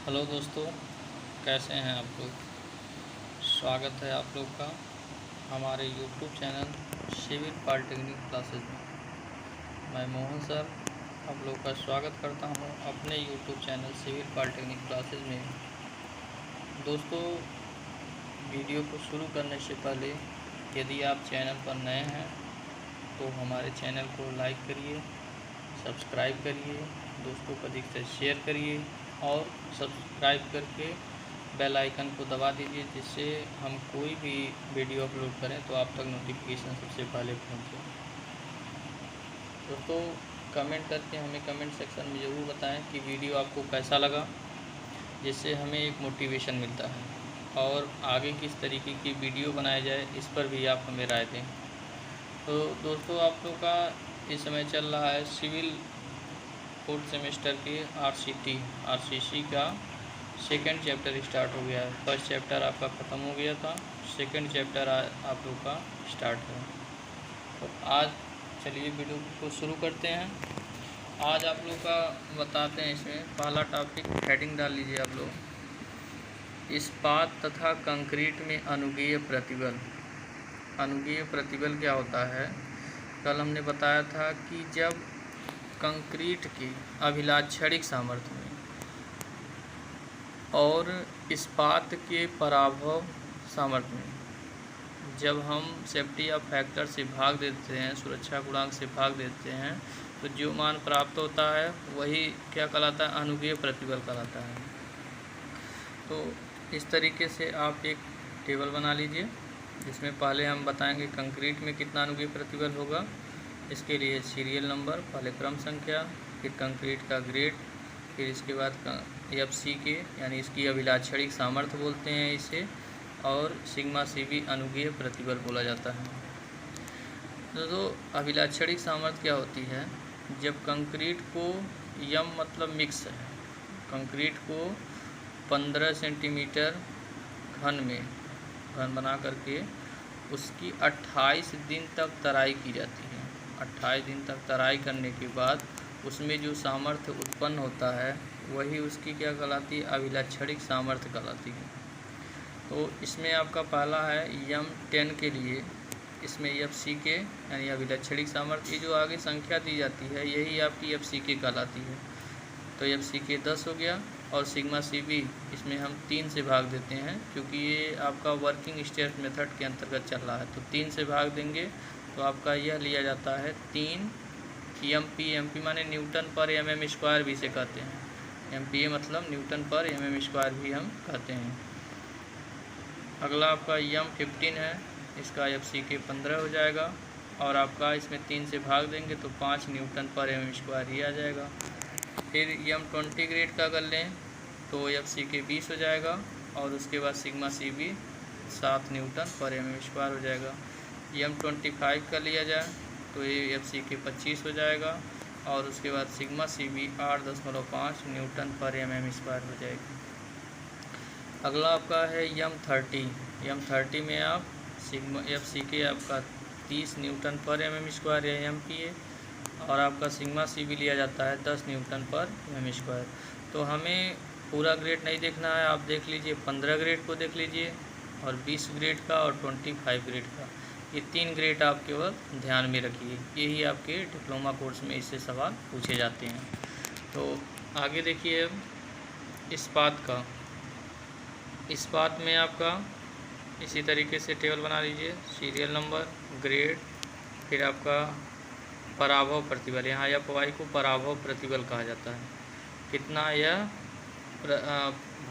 Hello दोस्तों, कैसे हैं आप लोग। स्वागत है आप लोग का हमारे YouTube channel civil polytechnic classes में। मैं मोहन सर आप लोग का स्वागत करता हूं अपने YouTube channel civil polytechnic classes में। दोस्तों, वीडियो को शुरू करने से पहले यदि आप चैनल पर नए हैं तो हमारे चैनल को लाइक करिए, सब्सक्राइब करिए, दोस्तों को अधिक से शेयर करिए और सब्सक्राइब करके बेल आइकन को दबा दीजिए, जिससे हम कोई भी वीडियो अपलोड करें तो आप तक नोटिफिकेशन सबसे पहले पहुंचे। दोस्तों, कमेंट करके हमें कमेंट सेक्शन में ज़रूर बताएं कि वीडियो आपको कैसा लगा, जिससे हमें एक मोटिवेशन मिलता है और आगे किस तरीके की वीडियो बनाया जाए इस पर भी आप हमें राय दें। तो दोस्तों, आप लोग का इस समय चल रहा है सिविल फोर्थ सेमेस्टर के आरसीसी का सेकंड चैप्टर स्टार्ट हो गया है। फर्स्ट चैप्टर आपका ख़त्म हो गया था, सेकंड चैप्टर आप लोग का स्टार्ट है। तो आज चलिए वीडियो को शुरू करते हैं। आज आप लोग का बताते हैं, इसमें पहला टॉपिक हेडिंग डाल लीजिए आप लोग, इस्पात तथा कंक्रीट में अनुगेय प्रतिबल। अनुगेय प्रतिबल क्या होता है? कल हमने बताया था कि जब कंक्रीट की अभिलाक्षणिक सामर्थ्य में और इस्पात के पराभव सामर्थ्य में जब हम सेफ्टी ऑफ फैक्टर से भाग देते हैं, सुरक्षा गुणांक से भाग देते हैं, तो जो मान प्राप्त होता है वही क्या कहलाता है? अनुगेय प्रतिबल कहलाता है। तो इस तरीके से आप एक टेबल बना लीजिए, जिसमें पहले हम बताएंगे कंक्रीट में कितना अनुगेय प्रतिबल होगा। इसके लिए सीरियल नंबर, पहले क्रम संख्या, फिर कंक्रीट का ग्रेड, फिर इसके बाद FC के यानी इसकी अभिलाक्षणिक सामर्थ्य बोलते हैं इसे, और सिग्मा CV अनुगेय प्रतिबल बोला जाता है। तो अभिलाक्षणिक सामर्थ्य क्या होती है? जब कंक्रीट को यम मतलब मिक्स है, कंक्रीट को 15 सेंटीमीटर घन बना करके उसकी 28 दिन तक तराई की जाती है। 28 दिन तक तराई करने के बाद उसमें जो सामर्थ्य उत्पन्न होता है वही उसकी क्या कहलाती है? अभिलाक्षणिक सामर्थ्य कहलाती है। तो इसमें आपका पहला है M10 के लिए, इसमें FC के यानी अभिलाक्षणिक सामर्थ्य, ये जो आगे संख्या दी जाती है यही आपकी FC के कहलाती है। तो FC के 10 हो गया, और सिग्मा CV इसमें हम 3 से भाग देते हैं, क्योंकि ये आपका वर्किंग स्टेट मेथड के अंतर्गत चल रहा है। तो 3 से भाग देंगे तो आपका यह लिया जाता है 3 MP माने न्यूटन पर mm² भी से कहते हैं। MPa मतलब न्यूटन पर mm² भी हम कहते हैं। अगला आपका M15 है, इसका FC के 15 हो जाएगा, और आपका इसमें 3 से भाग देंगे तो 5 न्यूटन पर mm² ही आ जाएगा। फिर M20 ग्रेड का कर लें तो FC के 20 हो जाएगा, और उसके बाद सिग्मा CV 7 न्यूटन पर mm² हो जाएगा। M25 का लिया जाए तो ये FC के 25 हो जाएगा, और उसके बाद सिग्मा CV 8.5 न्यूटन पर mm² हो जाएगी। अगला आपका है M30 में आप सिग्मा FC के आपका 30 न्यूटन पर mm² या MPa, और आपका सिग्मा CV लिया जाता है 10 न्यूटन पर mm²। तो हमें पूरा ग्रेड नहीं देखना है, आप देख लीजिए 15 ग्रेड को देख लीजिए, और 20 ग्रेड का और 25 ग्रेड का, ये 3 ग्रेड आप केवल ध्यान में रखिए। यही आपके डिप्लोमा कोर्स में इससे सवाल पूछे जाते हैं। तो आगे देखिए इस्पात में आपका इसी तरीके से टेबल बना लीजिए, सीरियल नंबर, ग्रेड, फिर आपका पराभव प्रतिबल। यहाँ FY को पराभव प्रतिबल कहा जाता है, कितना यह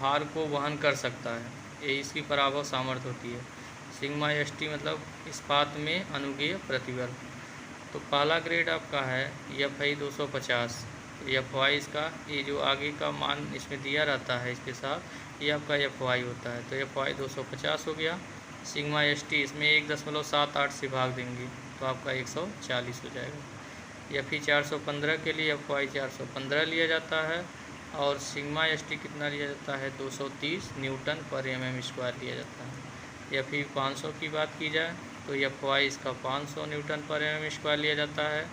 भार को वहन कर सकता है, ये इसकी पराभव सामर्थ्य होती है। सिग्मा ST मतलब इस्पात में अनुगेय प्रतिबल। तो पहला ग्रेड आपका है FI 250, FY इसका ये जो आगे का मान इसमें दिया रहता है इसके साथ, ये आपका FY होता है। तो FY 250 हो गया। सिग्मा ST इसमें 1.78 से भाग देंगे तो आपका 140 हो जाएगा। FE 415 के लिए FY 415 लिया जाता है, और सिग्मा ST कितना लिया जाता है? 230 न्यूटन पर mm² लिया जाता है। FE 500 की बात की जाए तो FY इसका 500 न्यूटन पर mm² लिया जाता है,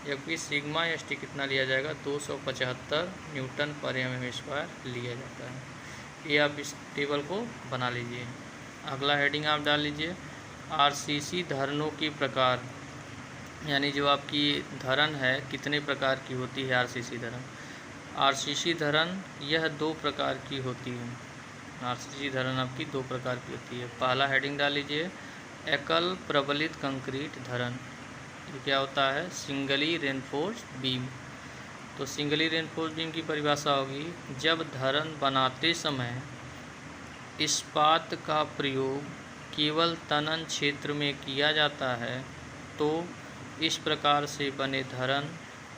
जबकि सिग्मा एस टी कितना लिया जाएगा 275 न्यूटन पर mm स्क्वायर लिया जाता है। ये आप इस टेबल को बना लीजिए। अगला हेडिंग आप डाल लीजिए आरसीसी धरणों की प्रकार, यानी जो आपकी धरण है कितने प्रकार की होती है आरसीसी धरण। आरसीसी धरण यह 2 प्रकार की होती है। आरसीसी धरण आपकी 2 प्रकार की होती है। पहला हेडिंग डाल लीजिए एकल प्रबलित कंक्रीट धरण। ये क्या होता है? Singly reinforced beam. तो सिंगली रेनफोर्स्ड बीम की परिभाषा होगी जब धरण बनाते समय इस्पात का प्रयोग केवल तनन क्षेत्र में किया जाता है तो इस प्रकार से बने धरण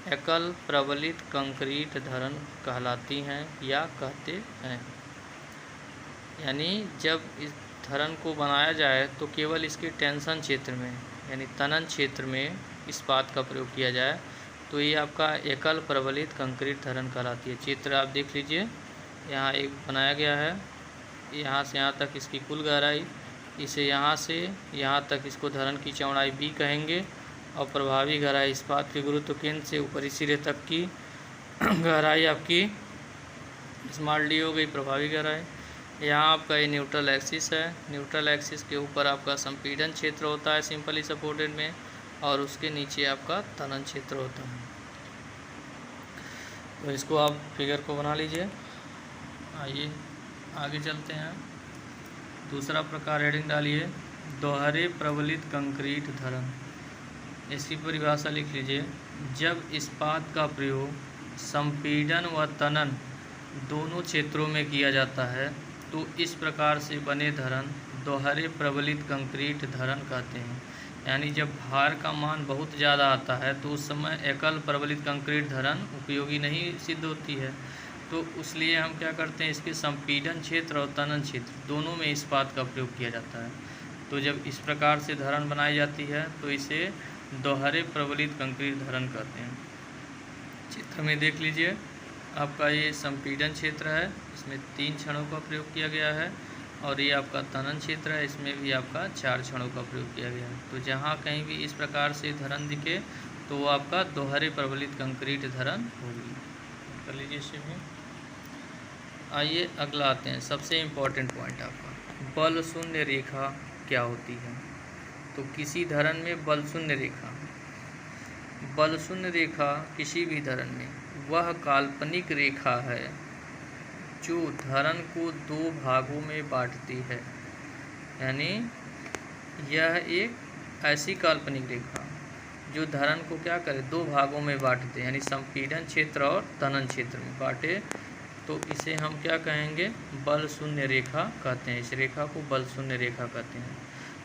एकल प्रबलित कंक्रीट धरण कहलाती हैं या कहते हैं। यानी जब इस धरण को बनाया जाए तो केवल इसके टेंशन क्षेत्र में यानी तनन क्षेत्र में इस्पात का प्रयोग किया जाए तो ये आपका एकल प्रबलित कंक्रीट धरण कहलाती है। चित्र आप देख लीजिए, यहाँ एक बनाया गया है, यहाँ से यहाँ तक इसकी कुल गहराई, इसे यहाँ से यहाँ तक इसको धरण की चौड़ाई B कहेंगे और प्रभावी गहराई इस्पात के गुरुत्व केंद्र से ऊपरी सिरे तक की गहराई आपकी स्मॉल d हो गई प्रभावी गहराई। यहाँ आपका ये न्यूट्रल एक्सिस है, न्यूट्रल एक्सिस के ऊपर आपका संपीड़न क्षेत्र होता है सिंपली सपोर्टेड में और उसके नीचे आपका तनन क्षेत्र होता है। तो इसको आप फिगर को बना लीजिए। आइए आगे चलते हैं। दूसरा प्रकार हेडिंग डालिए दोहरे प्रबलित कंक्रीट धरण। इसकी परिभाषा लिख लीजिए जब इस्पात का प्रयोग संपीड़न व तनन दोनों क्षेत्रों में किया जाता है तो इस प्रकार से बने धरण दोहरे प्रबलित कंक्रीट धरण कहते हैं। यानी जब भार का मान बहुत ज़्यादा आता है तो उस समय एकल प्रबलित कंक्रीट धरण उपयोगी नहीं सिद्ध होती है, तो इसलिए हम क्या करते हैं इसके संपीड़न क्षेत्र और तनन क्षेत्र दोनों में इस्पात का प्रयोग किया जाता है। तो जब इस प्रकार से धरण बनाई जाती है तो इसे दोहरे प्रबलित कंक्रीट धरण कहते हैं। चित्र में देख लीजिए आपका ये संपीड़न क्षेत्र है, इसमें 3 क्षणों का प्रयोग किया गया है और ये आपका तनन क्षेत्र है, इसमें भी आपका 4 क्षणों का प्रयोग किया गया है। तो जहाँ कहीं भी इस प्रकार से धरण दिखे तो वो आपका दोहरे प्रबलित कंक्रीट धरण होगी। कर लीजिए इसे भी। आइए अगला आते हैं, सबसे इम्पोर्टेंट पॉइंट आपका बल शून्य रेखा क्या होती है। तो किसी धरण में बल शून्य रेखा किसी भी धरण में वह काल्पनिक रेखा है जो धरण को 2 भागों में बांटती है। यानी यह एक ऐसी काल्पनिक रेखा जो धरण को क्या करे 2 भागों में बांटते, यानी संपीड़न क्षेत्र और तनन क्षेत्र में बांटे, तो इसे हम क्या कहेंगे बल शून्य रेखा कहते हैं। इस रेखा को बल शून्य रेखा कहते हैं।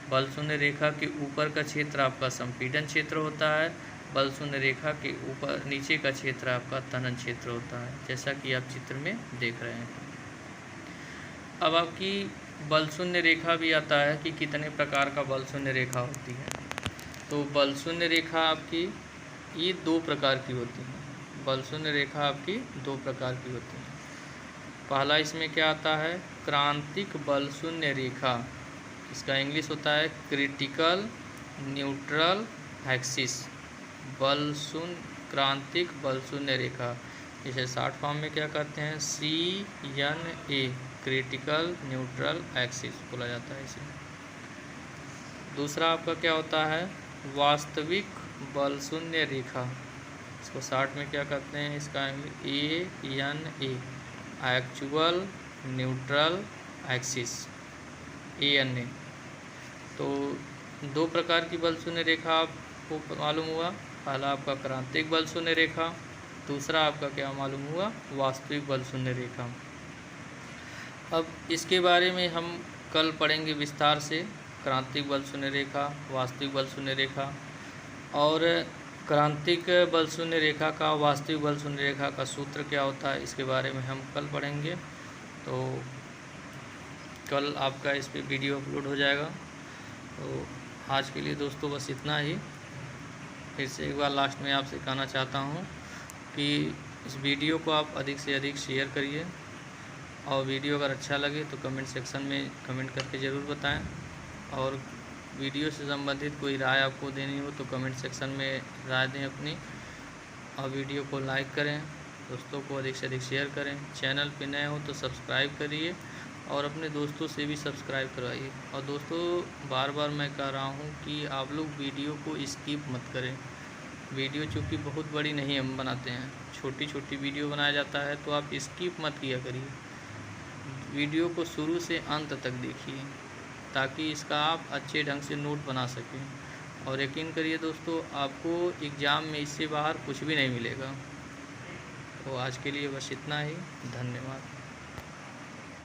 बल शून्य रेखा के ऊपर का क्षेत्र आपका संपीड़न क्षेत्र होता है, बल शून्य रेखा के ऊपर नीचे का क्षेत्र आपका तनन क्षेत्र होता है, जैसा कि आप चित्र में देख रहे हैं। अब आपकी बल शून्य रेखा भी आता है कि कितने प्रकार का बल शून्य रेखा होती है। तो बल शून्य रेखा आपकी ये 2 प्रकार की होती है। बल शून्य रेखा आपकी 2 प्रकार की होती है। पहला इसमें क्या आता है क्रांतिक बल शून्य रेखा, इसका इंग्लिश होता है क्रिटिकल न्यूट्रल एक्सिस। क्रांतिक बल शून्य रेखा, इसे शॉर्ट फॉर्म में क्या कहते हैं CNA, क्रिटिकल न्यूट्रल एक्सिस बोला जाता है इसे। दूसरा आपका क्या होता है वास्तविक बल शून्य रेखा, इसको शॉर्ट में क्या कहते हैं इसका ANA, actual neutral axis ANA। तो 2 प्रकार की बल शून्य रेखा आपको मालूम हुआ, पहला आपका क्रांतिक बल शून्य रेखा, दूसरा आपका क्या मालूम हुआ वास्तविक बल शून्य रेखा। अब इसके बारे में हम कल पढ़ेंगे विस्तार से, क्रांतिक बल शून्य रेखा, वास्तविक बल शून्य रेखा, और क्रांतिक बल शून्य रेखा का वास्तविक बल शून्य रेखा का सूत्र क्या होता है इसके बारे में हम कल पढ़ेंगे। तो कल आपका इस पे वीडियो अपलोड हो जाएगा। तो आज के लिए दोस्तों बस इतना ही। फिर से एक बार लास्ट में आपसे कहना चाहता हूँ कि इस वीडियो को आप अधिक से अधिक शेयर करिए और वीडियो अगर अच्छा लगे तो कमेंट सेक्शन में कमेंट करके ज़रूर बताएं, और वीडियो से संबंधित कोई राय आपको देनी हो तो कमेंट सेक्शन में राय दें अपनी। और वीडियो को लाइक करें, दोस्तों को अधिक से अधिक शेयर करें। चैनल पे नए हो तो सब्सक्राइब करिए और अपने दोस्तों से भी सब्सक्राइब करवाइए। और दोस्तों बार बार मैं कह रहा हूँ कि आप लोग वीडियो को स्किप मत करें। वीडियो चूँकि बहुत बड़ी नहीं हम बनाते हैं, छोटी छोटी वीडियो बनाया जाता है, तो आप स्किप मत किया करिए। वीडियो को शुरू से अंत तक देखिए ताकि इसका आप अच्छे ढंग से नोट बना सकें। और यकीन करिए दोस्तों, आपको एग्ज़ाम में इससे बाहर कुछ भी नहीं मिलेगा। तो आज के लिए बस इतना ही। धन्यवाद।